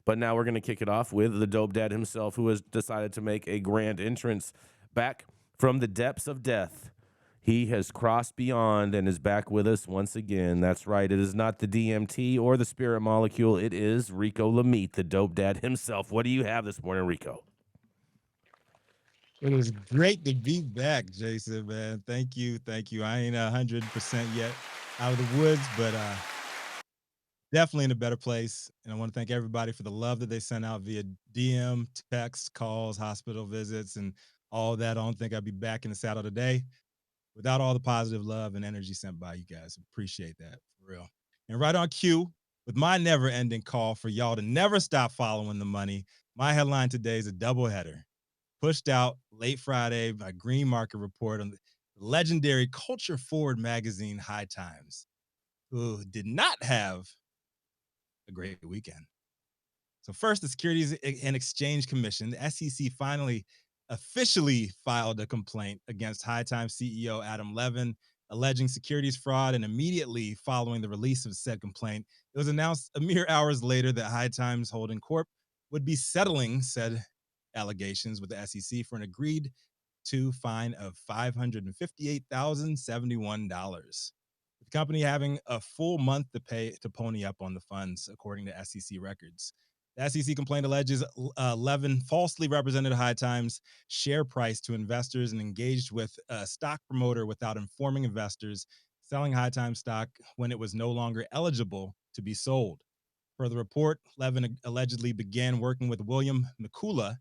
But now we're going to kick it off with the dope dad himself, who has decided to make a grand entrance back from the depths of death. He has crossed beyond and is back with us once again. That's right. It is not the DMT or the spirit molecule. It is Rico Lamitte, the dope dad himself. What do you have this morning, Rico? It is great to be back, Jason, man. Thank you. Thank you. I ain't 100% yet out of the woods, but definitely in a better place. And I want to thank everybody for the love that they sent out via DM, text, calls, hospital visits, and all that. I don't think I'd be back in the saddle today without all the positive love and energy sent by you guys. Appreciate that, for real. And right on cue, with my never ending call for y'all to never stop following the money, my headline today is a doubleheader pushed out late Friday by Green Market Report on the legendary culture forward magazine High Times, who did not have a great weekend. So first, the Securities and Exchange Commission, the SEC, finally officially filed a complaint against High Times CEO Adam Levin, alleging securities fraud. And immediately following the release of said complaint, it was announced a mere hours later that High Times Holding Corp would be settling said allegations with the SEC for an agreed to fine of $558,071. The company having a full month to pay to pony up on the funds, according to SEC records. The SEC complaint alleges Levin falsely represented High Times share price to investors and engaged with a stock promoter without informing investors, selling High Times stock when it was no longer eligible to be sold. Per the report, Levin allegedly began working with William McCullough,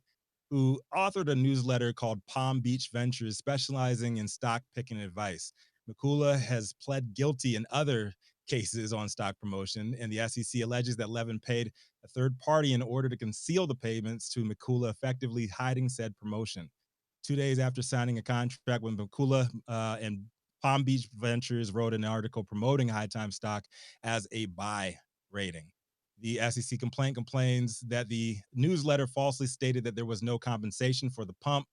who authored a newsletter called Palm Beach Ventures, specializing in stock picking advice. McCullough has pled guilty in other cases on stock promotion, and the SEC alleges that Levin paid a third party in order to conceal the payments to McCullough, effectively hiding said promotion. 2 days after signing a contract with McCullough and Palm Beach Ventures wrote an article promoting High Time stock as a buy rating. The SEC complaint complains that the newsletter falsely stated that there was no compensation for the pump,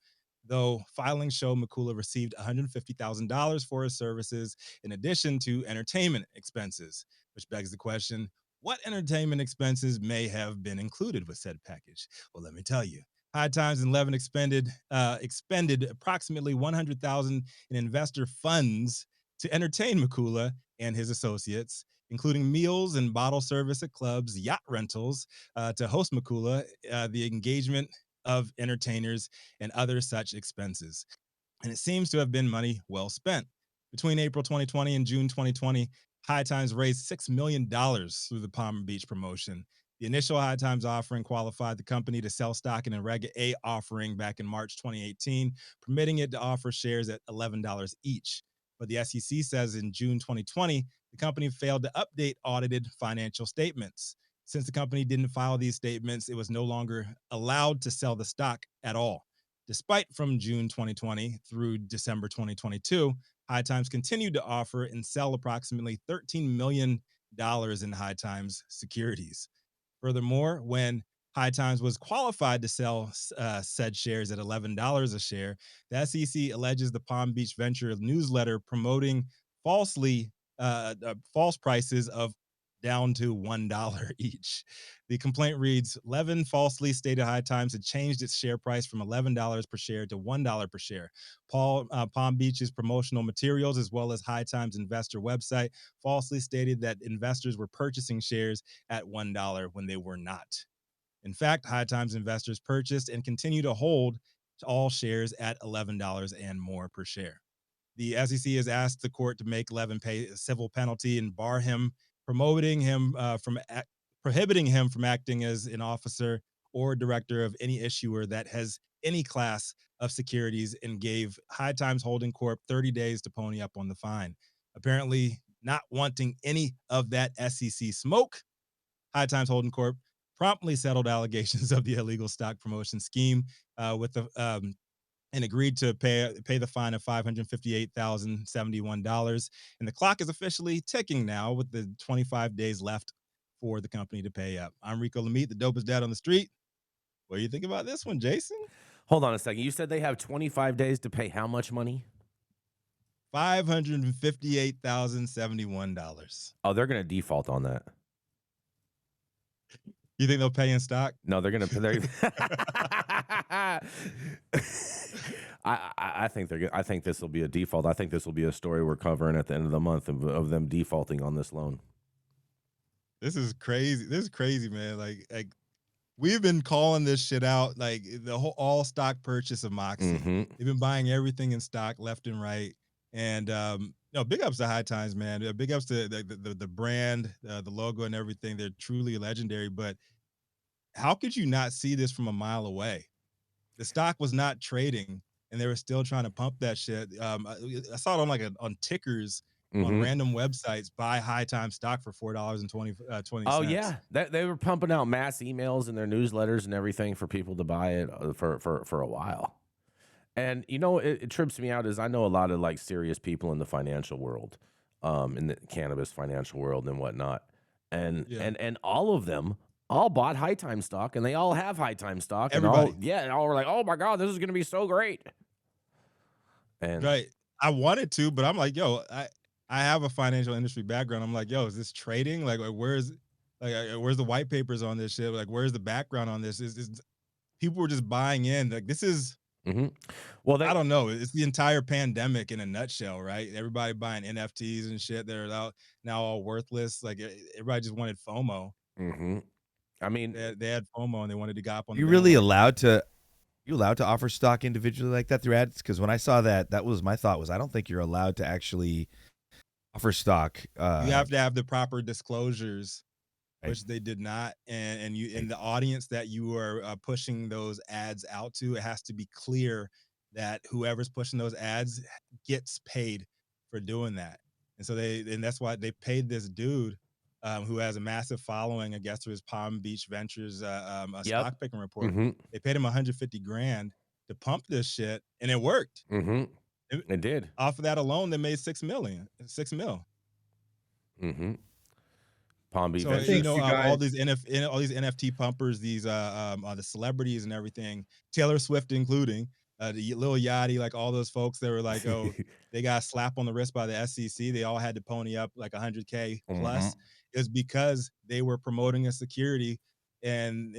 though filings show McCullough received $150,000 for his services in addition to entertainment expenses, which begs the question, what entertainment expenses may have been included with said package? Well, let me tell you. High Times and Levin expended approximately $100,000 in investor funds to entertain McCullough and his associates, including meals and bottle service at clubs, yacht rentals to host McCullough, the engagement of entertainers, and other such expenses. And it seems to have been money well spent. Between April 2020 and June 2020, High Times raised $6 million through the Palm Beach promotion. The initial High Times offering qualified the company to sell stock in a Reg A offering back in March 2018, permitting it to offer shares at $11 each. But the SEC says in June 2020, the company failed to update audited financial statements. Since the company didn't file these statements, it was no longer allowed to sell the stock at all. Despite from June 2020 through December 2022, High Times continued to offer and sell approximately $13 million in High Times securities. Furthermore, when High Times was qualified to sell said shares at $11 a share, the SEC alleges the Palm Beach Venture newsletter promoting falsely false prices of down to $1 each. The complaint reads, Levin falsely stated High Times had changed its share price from $11 per share to $1 per share. Palm Beach's promotional materials, as well as High Times investor website, falsely stated that investors were purchasing shares at $1 when they were not. In fact, High Times investors purchased and continue to hold all shares at $11 and more per share. The SEC has asked the court to make Levin pay a civil penalty and bar him, prohibiting him from acting as an officer or director of any issuer that has any class of securities, and gave High Times Holding Corp 30 days to pony up on the fine. Apparently, not wanting any of that SEC smoke, High Times Holding Corp promptly settled allegations of the illegal stock promotion scheme with the and agreed to pay the fine of $558,071. And the clock is officially ticking now, with the 25 days left for the company to pay up. I'm Rico Lamitte, the dopest dad on the street. What do you think about this one, Jason? Hold on a second. You said they have 25 days to pay how much money? $558,071. Oh, they're going to default on that. You think they'll pay in stock? No, they're gonna pay. I think I think this will be a default. I think this will be a story we're covering at the end of the month of them defaulting on this loan. This is crazy. This is crazy, man. Like we've been calling this shit out, like the whole all stock purchase of Moxie. Mm-hmm. They've been buying everything in stock left and right. And big ups to High Times, man. Big ups to the brand, the logo, and everything. They're truly legendary. But how could you not see this from a mile away? The stock was not trading, and they were still trying to pump that shit. I saw it on on tickers on Mm-hmm. random websites. Buy High Time stock for $4.20. Oh yeah, they were pumping out mass emails in their newsletters and everything for people to buy it for a while. And it trips me out is I know a lot of like serious people in the financial world, in the cannabis financial world and whatnot, and all of them all bought High Time stock, and they all have High Time stock. Everybody. And all were like, oh my God, this is going to be so great. And right, I wanted to, but I'm like, yo, I have a financial industry background. I'm like, yo, is this trading? Like, where's the white papers on this shit? Like, where's the background on this? Is people were just buying in? Like, this is. Mm-hmm. Well, I don't know. It's the entire pandemic in a nutshell, right? Everybody buying NFTs and shit that are out now all worthless. Like everybody just wanted FOMO. Mm-hmm. I mean, they had FOMO and they wanted to go up on. You really allowed to offer stock individually like that through ads? Because when I saw that was my thought was I don't think you're allowed to actually offer stock. You have to have the proper disclosures, right, which they did not. And you in the audience that you are pushing those ads out to, it has to be clear that whoever's pushing those ads gets paid for doing that. And so that's why they paid this dude who has a massive following, I guess, through his Palm Beach Ventures stock picking report. Mm-hmm. They paid him $150,000 to pump this shit, and it worked. Mm-hmm. It did. Off of that alone, they made $6 million. Mm-hmm. Palm Beach. So all these NFT pumpers, these the celebrities and everything, Taylor Swift including, the Lil Yachty, like all those folks that were like, oh, they got a slap on the wrist by the SEC. They all had to pony up like $100K plus. Mm-hmm. Is because they were promoting a security, and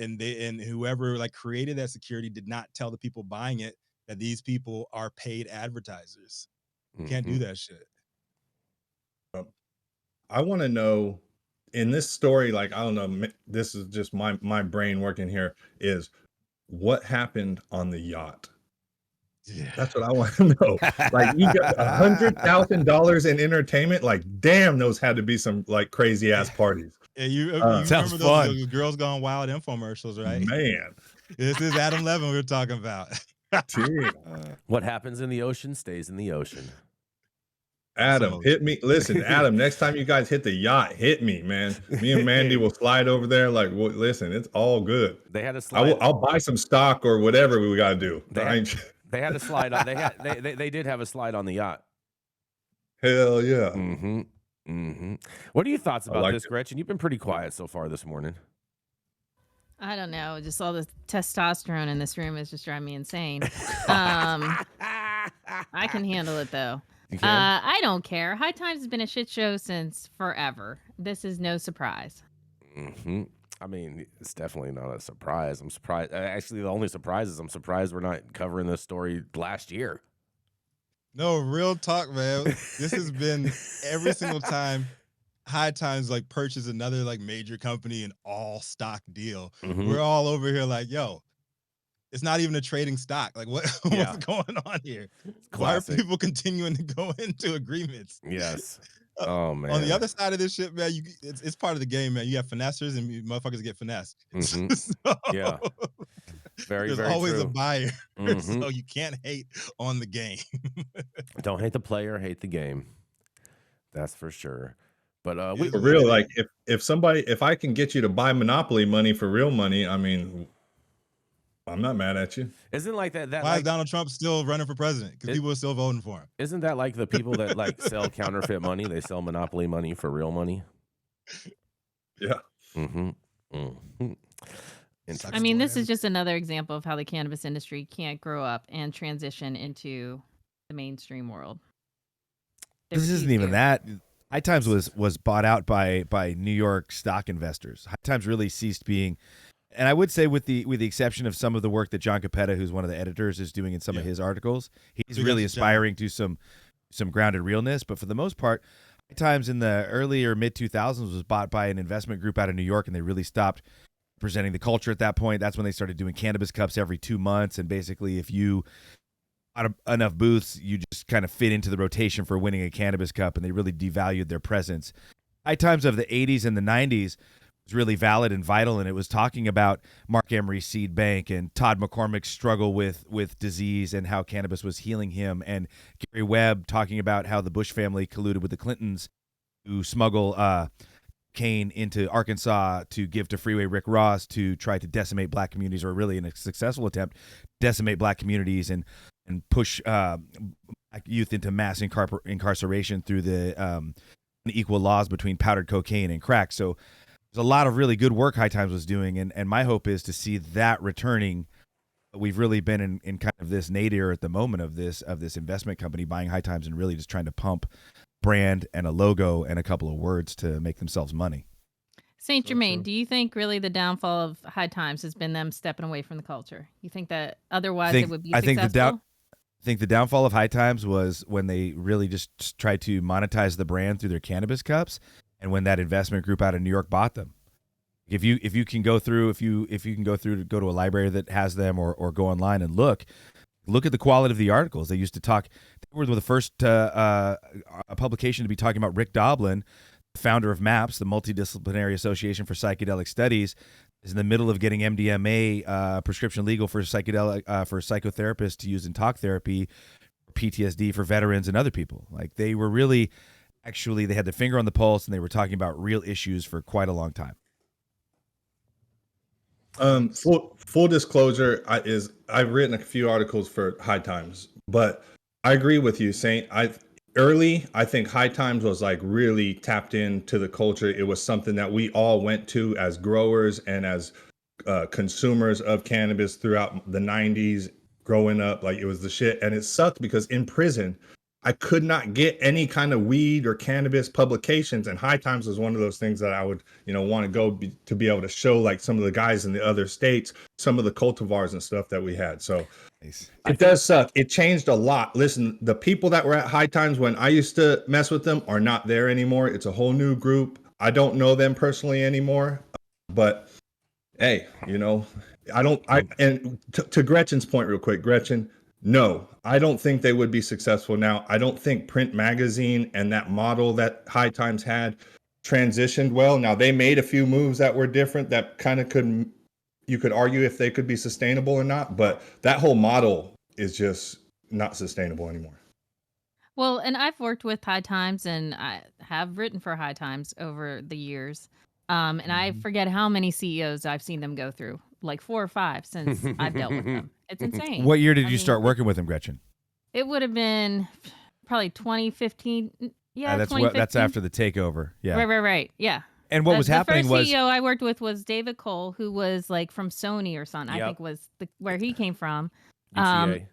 whoever like created that security did not tell the people buying it that these people are paid advertisers. You can't do that shit. I want to know in this story, like, I don't know, this is just my brain working here, is what happened on the yacht? Yeah. That's what I want to know. Like, you got $100,000 in entertainment. Like, damn, those had to be some like crazy ass parties. Yeah, you remember those Girls Gone Wild infomercials, right? Man, this is Adam Levin we're talking about. What happens in the ocean stays in the ocean. Adam, hit me. Listen, Adam, next time you guys hit the yacht, hit me, man. Me and Mandy will slide over there. Like, well, listen, it's all good. They had a slide. I'll buy some stock or whatever we got to do. They had a slide on. They did have a slide on the yacht. Hell yeah. Mm-hmm. Mm-hmm. What are your thoughts about this, Gretchen? You've been pretty quiet so far this morning. I don't know. Just all the testosterone in this room is just driving me insane. I can handle it though. I don't care. High Times has been a shit show since forever. This is no surprise. Mm-hmm. I mean, it's definitely not a surprise. I'm surprised. Actually, the only surprise is I'm surprised we're not covering this story last year. No, real talk, man. This has been every single time High Times like purchase another like major company and all stock deal. Mm-hmm. We're all over here like, yo, it's not even a trading stock. Like what's going on here? Why are people continuing to go into agreements? Yes. Oh man. On the other side of this shit, man, it's part of the game, man. You have finessers and motherfuckers get finessed. Mm-hmm. So, yeah. There's always true. A buyer, so you can't hate on the game. Don't hate the player, hate the game. That's for sure. But for real, like if I can get you to buy Monopoly money for real money, I mean, I'm not mad at you. Isn't like that? Why is Donald Trump still running for president? Because people are still voting for him. Isn't that like the people that like sell counterfeit money? They sell Monopoly money for real money. Yeah. Mm-hmm. Mm-hmm. I mean, this is just another example of how the cannabis industry can't grow up and transition into the mainstream world. This isn't even that. High Times was bought out by New York stock investors. High Times really ceased being, and I would say with the exception of some of the work that John Capetta, who's one of the editors, is doing in some of his articles, he's really aspiring to some grounded realness. But for the most part, High Times in the early or mid 2000s was bought by an investment group out of New York, and they really stopped presenting the culture at that point. That's when they started doing cannabis cups every 2 months, and basically if you out enough booths, you just kind of fit into the rotation for winning a cannabis cup, and they really devalued their presence. High Times of the 80s and the 90s was really valid and vital, and it was talking about Mark Emery's seed bank and Todd McCormick's struggle with disease and how cannabis was healing him, and Gary Webb talking about how the Bush family colluded with the Clintons to smuggle cane into Arkansas to give to Freeway Rick Ross to try to decimate black communities, or really in a successful attempt to decimate black communities and push black youth into mass incarceration through the unequal laws between powdered cocaine and crack. So there's a lot of really good work High Times was doing, and my hope is to see that returning. We've really been in kind of this nadir at the moment of this investment company buying High Times and really just trying to pump brand and a logo and a couple of words to make themselves money. Saint Germain, do you think really the downfall of High Times has been them stepping away from the culture? You think that otherwise it would be successful? I think the downfall of High Times was when they really just tried to monetize the brand through their cannabis cups, and when that investment group out of New York bought them. If you can go through to go to a library that has them, or go online and look at the quality of the articles. They used to talk. They were the first publication to be talking about Rick Doblin, founder of MAPS, the Multidisciplinary Association for Psychedelic Studies, is in the middle of getting MDMA prescription legal for psychotherapists to use in talk therapy, for PTSD for veterans and other people. Like, they were really, actually, they had their finger on the pulse, and they were talking about real issues for quite a long time. Full disclosure, I've written a few articles for High Times, but I agree with you, Saint. I think High Times was like really tapped into the culture. It was something that we all went to as growers and as consumers of cannabis throughout the 90s growing up. Like, it was the shit. And it sucked because in prison, I could not get any kind of weed or cannabis publications, and High Times was one of those things that I would, want to go to be able to show, like, some of the guys in the other states, some of the cultivars and stuff that we had. So nice. It does suck. It changed a lot. Listen, the people that were at High Times when I used to mess with them are not there anymore. It's a whole new group. I don't know them personally anymore, but hey, and to Gretchen's point real quick, Gretchen, no, I don't think they would be successful now. I don't think print magazine and that model that High Times had transitioned well. Now, they made a few moves that were different that kind of you could argue if they could be sustainable or not, but that whole model is just not sustainable anymore. Well, and I've worked with High Times, and I have written for High Times over the years. And I forget how many CEOs I've seen them go through, like 4 or 5 since I've dealt with them. It's insane. What year did you start working with them, Gretchen? It would have been probably 2015. Yeah, that's after the takeover. Yeah. Right. Yeah. And what was happening the was first CEO I worked with was David Cole, who was like from Sony or something. Yep. I think was where he came from. UTA.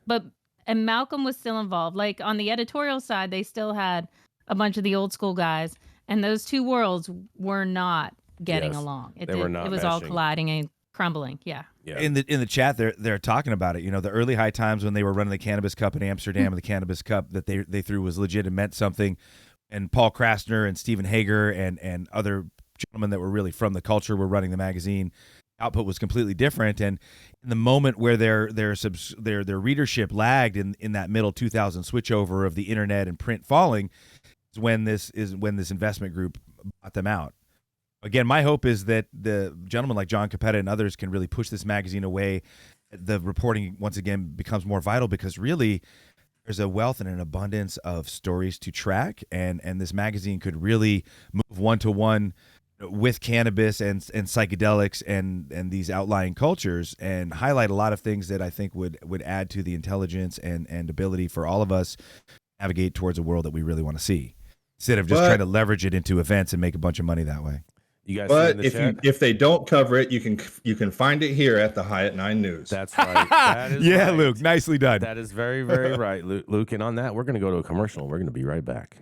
And Malcolm was still involved. Like, on the editorial side, they still had a bunch of the old school guys, and those two worlds were not getting along. It was all colliding and crumbling. Yeah. In the chat, they're talking about it. The early High Times when they were running the Cannabis Cup in Amsterdam, and the Cannabis Cup that they threw was legit and meant something. And Paul Krasner and Stephen Hager and other gentlemen that were really from the culture were running the magazine. Output was completely different, and in the moment where their readership lagged in that middle 2000 switchover of the internet and print falling, is when this investment group bought them out. Again, my hope is that the gentlemen like John Capetta and others can really push this magazine away. The reporting once again becomes more vital, because really there's a wealth and an abundance of stories to track, and this magazine could really move one-to-one with cannabis and psychedelics and these outlying cultures, and highlight a lot of things that I think would add to the intelligence and ability for all of us to navigate towards a world that we really want to see, instead of just trying to leverage it into events and make a bunch of money that way. You guys but if they don't cover it, you can find it here at the High at 9 News. That's right. That is right. Luke, nicely done. That is very, very right, Luke. And on that, we're going to go to a commercial. We're going to be right back.